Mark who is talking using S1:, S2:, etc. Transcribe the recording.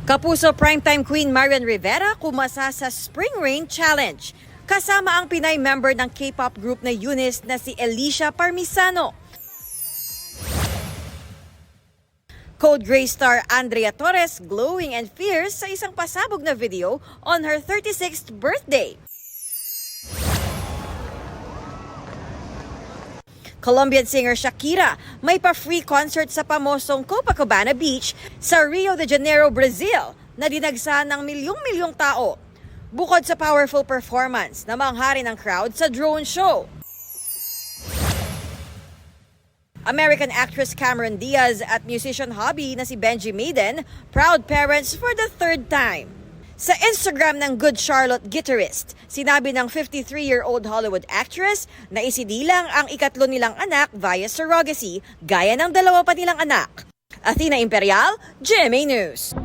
S1: Kapuso primetime queen Marian Rivera kumasa sa Spring Rain Challenge. Kasama ang Pinay member ng K-pop group na Eunice na si Alicia Parmisano. Code Gray star Andrea Torres glowing and fierce sa isang pasabog na video on her 36th birthday. Colombian singer Shakira may pa-free concert sa pamosong Copacabana Beach sa Rio de Janeiro, Brazil na dinagsa ng milyong-milyong tao. Bukod sa powerful performance, namangha rin ang crowd sa drone show. American actress Cameron Diaz at musician hobby na si Benji Maiden, proud parents for the third time. Sa Instagram ng Good Charlotte guitarist, sinabi ng 53-year-old Hollywood actress na isinilang ang ikatlo nilang anak via surrogacy, gaya ng dalawa pa nilang anak. Athena Imperial, GMA News.